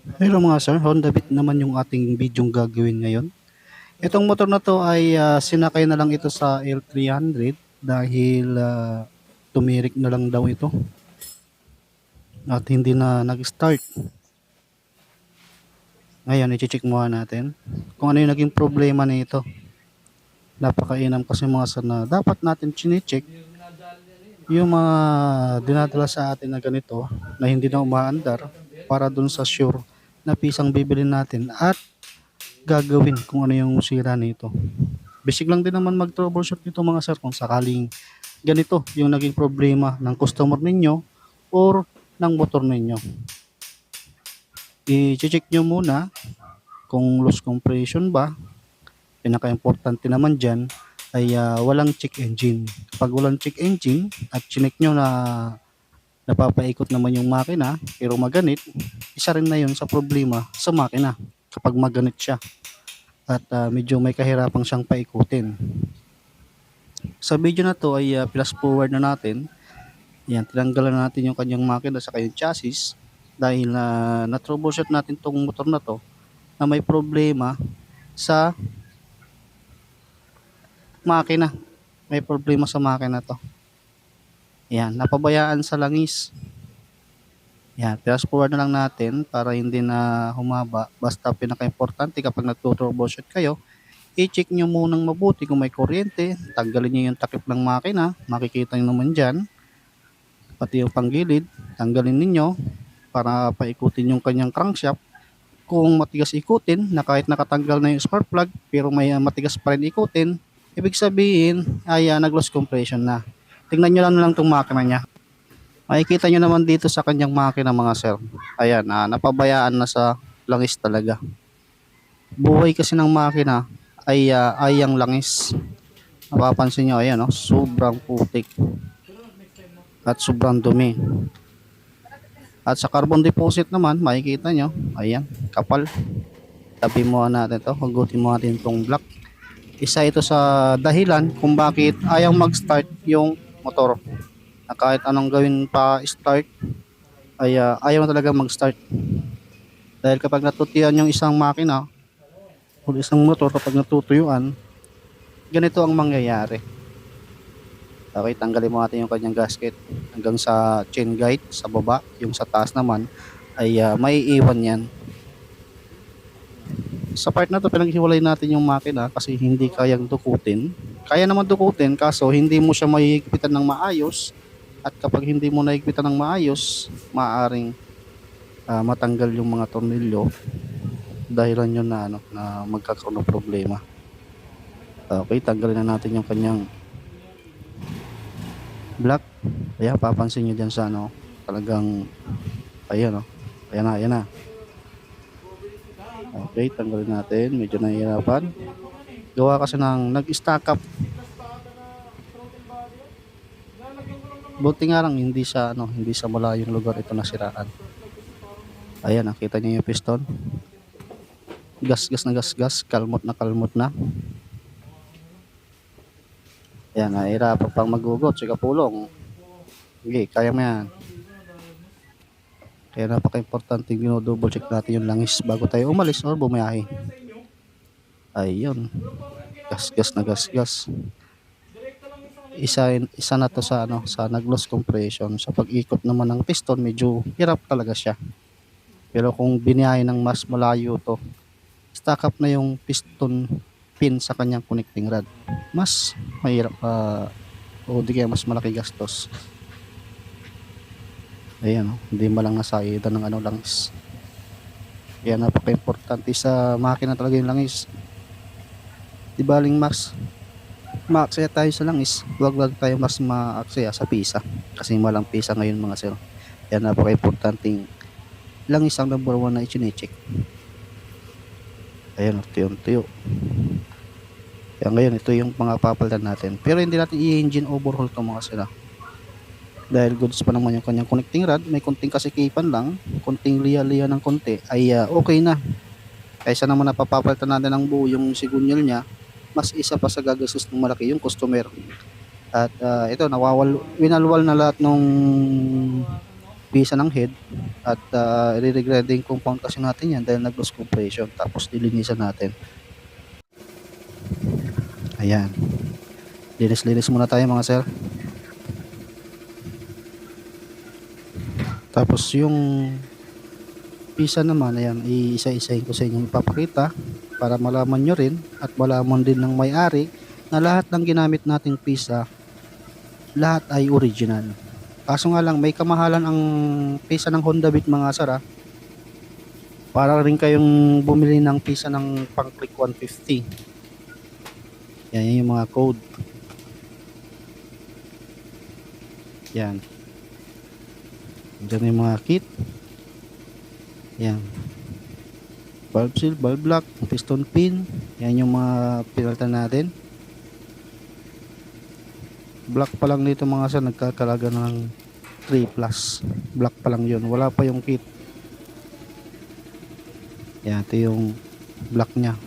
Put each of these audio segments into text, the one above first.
Hello mga sir, Honda Beat naman yung ating bidyong gagawin ngayon. Itong motor na to ay sinakay na lang ito sa L300 dahil tumirik na lang daw ito at hindi na nag-start. Ngayon, i-check muna natin kung ano yung naging problema nito. Napakainam kasi mga sir na dapat natin chine-check yung mga dinadala sa atin na ganito na hindi na umaandar para dun sa sure na pisang bibili natin at gagawin kung ano yung sira nito. Basic lang din naman mag-troubleshoot nito mga sir kung sakaling ganito yung naging problema ng customer ninyo or ng motor ninyo. I-check nyo muna kung loose compression ba. Pinaka-importante naman dyan ay walang check engine. Kapag walang check engine at chinek nyo na napapaikot naman yung makina pero maganit, isa rin na yun sa problema sa makina kapag maganit siya at medyo may kahirapang siyang paikutin. Sa video na to ay flash forward na natin. Yan, tinanggalan natin yung kanyang makina sa kanyang chassis dahil na-troubleshoot natin tong motor na to na may problema sa makina. May problema sa makina to. Yan, napabayaan sa langis. Yan, flash forward na lang natin para hindi na humaba. Basta pinaka-importante kapag nagto-troubleshoot kayo, i-check nyo munang mabuti kung may kuryente. Tanggalin nyo yung takip ng makina. Makikita nyo naman dyan. Pati yung panggilid, tanggalin ninyo para paikutin yung kanyang crankshaft. Kung matigas ikutin, na kahit nakatanggal na yung spark plug, pero may matigas pa rin ikutin, ibig sabihin ay nag-loss compression na. Tingnan nyo lang itong makina niya. Makikita nyo naman dito sa kanyang makina mga sir. Ayan, napabayaan na sa langis talaga. Buhay kasi ng makina ay ayang langis. Mapapansin nyo, ayan, sobrang putik at sobrang dumi. At sa carbon deposit naman, makikita nyo, ayan, kapal. Tabi mo natin to, hugutin mo natin itong black. Isa ito sa dahilan kung bakit ayaw mag-start yung motor. Na kahit anong gawin pa start, ay ayaw na talaga mag-start. Dahil kapag natutian yung isang makina, o isang motor kapag natutuyuan, ganito ang mangyayari. Okay, tanggalin mo natin yung kanyang gasket hanggang sa chain guide sa baba. Yung sa taas naman ay may iwan yan. Sa part na to pinaghiwalay natin yung makina kasi hindi kayang dukutin. Kaya naman dukutin kaso hindi mo siya mahihigpitan ng maayos. At kapag hindi mo nahigpitan ng maayos, maaaring matanggal yung mga tornilyo. Dahilan yun na, na magkakaroon ng problema. Okay, tanggalin na natin yung kanyang black. Ayan, papansin nyo dyan sa talagang, ayan ayan na. Okay, tanggalin natin. Medyo nahihirapan. Gawa kasi ng nag-stack up. Buti nga lang hindi sa malayong lugar ito nasiraan. Ayan, nakita niyo yung piston. Gas kalmot na. Ayan, nahihirapan pang magugot, sige pulong. Okay, kaya mo yan. Kaya napaka-importante double check natin yung langis bago tayo umalis or bumiyahe. Ayun. Gas. Isa na to sa sa nag-loss compression. Sa pag-ikot naman ng piston, medyo hirap talaga siya. Pero kung biniyahe ng mas malayo to, stack up na yung piston pin sa kanyang connecting rod. Mas mahirap o di kaya mas malaki gastos. Ayan, hindi malang nasaitan ng langis. Kaya napaka-importante sa makina talaga yung langis. Di baling maaksaya tayo sa langis, wag tayo mas maaksaya sa pisa. Kasi malang pisa ngayon mga sir. Kaya napaka-importante langis ang number 1 na i-check. Ayan, tuyo. Kaya ngayon, ito yung mga papalitan natin. Pero hindi natin i-engine overhaul ito mga sir. Dahil goods pa naman yung kanyang connecting rod, may konting kasikipan lang, konting liya ng konti, ay okay na. Kaysa naman napapapalitan natin ng buo yung sigunyal niya, mas isa pa sa gagastos ng malaki yung customer. At ito, winalwal na lahat ng pisa ng head at i-regrading compound kasi natin yan dahil nag-loss compression, tapos lilinisan natin. Ayan, linis muna tayo mga sir. Tapos yung pisa naman, ayan, iisa-isahin ko sa inyong ipapakita para malaman nyo rin at malaman din ng may-ari na lahat ng ginamit nating pisa, lahat ay original. Kaso nga lang, may kamahalan ang pisa ng Honda Beat mga sir. Para rin kayong bumili ng pisa ng pang click 150. Yan yung mga code. Yan. Diyan yung mga kit. Yan. Valve seal, valve lock, piston pin. Yan yung mga pinalitan natin. Black pa lang dito mga sir, nagkakalaga ng 3 plus. Black pa lang yun. Wala pa yung kit. Yan, ito yung black nya.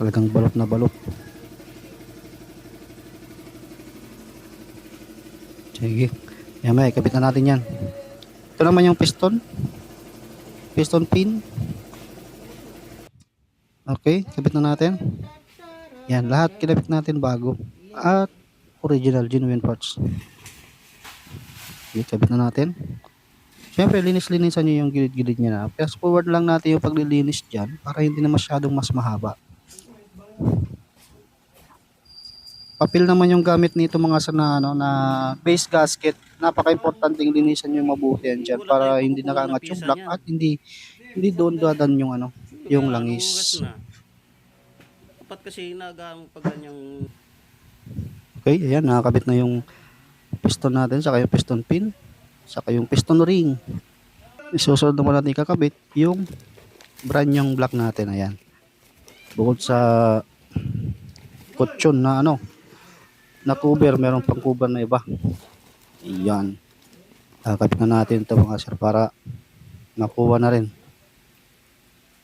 Talagang balot na balot. Sige. Yan, may kabit na natin yan. Ito naman yung piston. Piston pin. Okay, kabit na natin. Yan, lahat kinabit natin bago. At original, genuine parts. Okay, kabit na natin. Siyempre, linis-linisan nyo yung gilid-gilid niya na. Fast forward lang natin yung paglilinis dyan para hindi na masyadong mas mahaba. Papel naman yung gamit nito mga sir na, na base gasket. Napaka-importanting linisan nyo mabuti yan dyan para hindi nakaangat yung block at hindi doon dadan yung yung langis. Dapat kasi nagang pag ganyang. Okay, ayan, nakakabit na yung piston natin, saka yung piston pin, saka yung piston ring. Isusunod naman natin ikakabit yung brand yung block natin. Ayan, bukod sa kutsyon na na cover, meron pang cover na iba. Ayan, kakabit na natin ito mga sir para makuha na rin.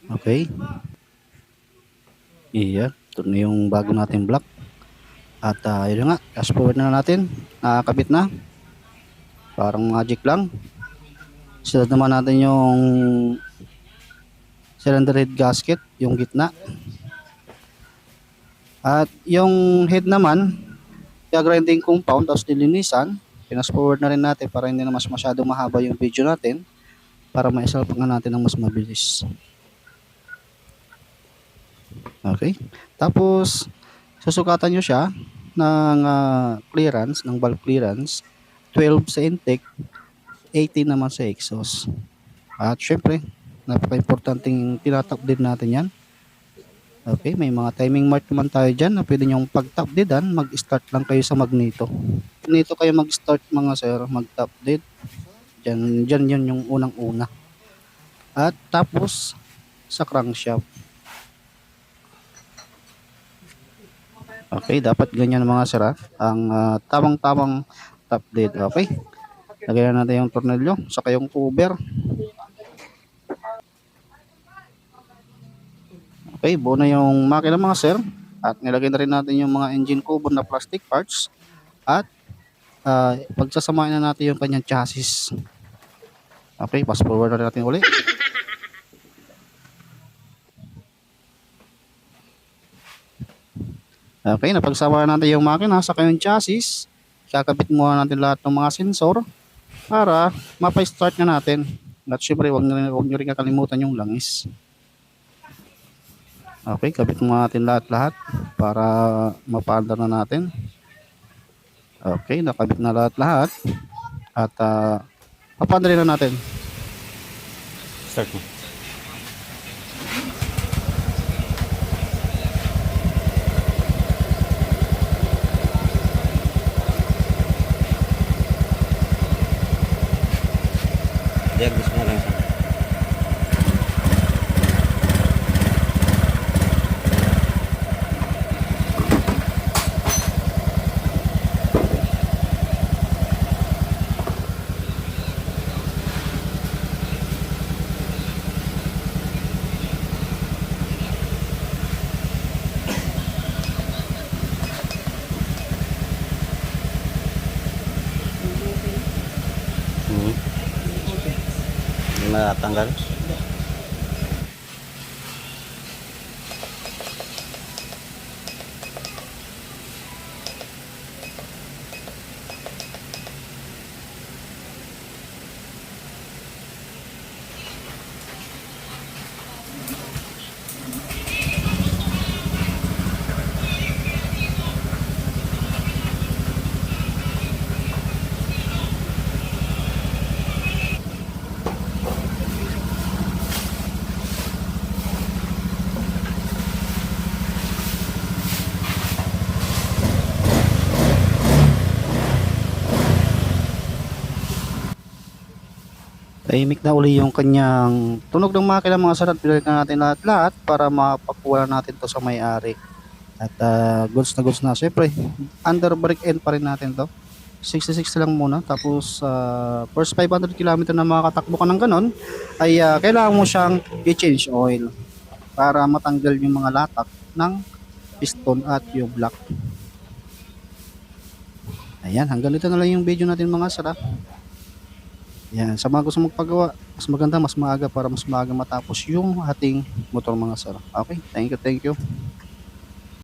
Okay, iyan, ito na yung bago natin block. At yun nga, fast forward na natin, nakakabit na. Parang magic lang. Sunod naman natin yung cylinder head gasket, yung gitna. At yung head naman, grinding compound, tapos nilinisan. Fast forward na rin natin para hindi na mas masyado mahaba yung video natin. Para maisalpagan natin ng mas mabilis. Okay. Tapos, susukatan nyo siya ng clearance, ng valve clearance. 12 sa intake, 18 naman sa exhaust. At syempre, napaka-importanting tinatap din natin yan. Okay, may mga timing mark naman tayo dyan na pwede nyong pag-top deadan, mag-start lang kayo sa magneto. Magneto kayo mag-start mga sir, mag-top dead. Dyan yun yung unang-una. At tapos, sa crankshaft. Okay, dapat ganyan mga sir ang tamang-tamang top dead. Okay, lagyan na natin yung tornilyo, saka yung cover. Okay, buo na yung makina mga sir. At nilagay na rin natin yung mga engine cover na plastic parts. At pagsasamahin na natin yung kanyang chassis. Okay, fast forward na rin natin ulit. Okay, napagsama natin yung makina sa kanyang chassis. Kakabit muna natin lahat ng mga sensor para mapa-start na natin. At syempre, huwag nyo rin kakalimutan yung langis. Okay, kabit muna natin lahat para mapaandar na natin. Okay, nakabit na lahat. At papaandarin na natin. Start mo. Diagnos mo lang siya. natanggal. Tahimik na uli yung kanyang tunog ng makina mga sir, at pinalikan natin lahat-lahat para mapakuha natin to sa may-ari. At goods na goods na. Siyempre, under brake end pa rin natin to. 66 lang muna. Tapos, first 500 km na makakatakbo ka ng ganon, ay kailangan mo siyang i-change oil para matanggal yung mga latak ng piston at yung block. Ayan, hanggang dito na lang yung video natin mga sir. Yan, sa mga gusto magpagawa, mas maganda, mas maaga para mas maaga matapos yung ating motor mga sir. Okay, thank you, thank you.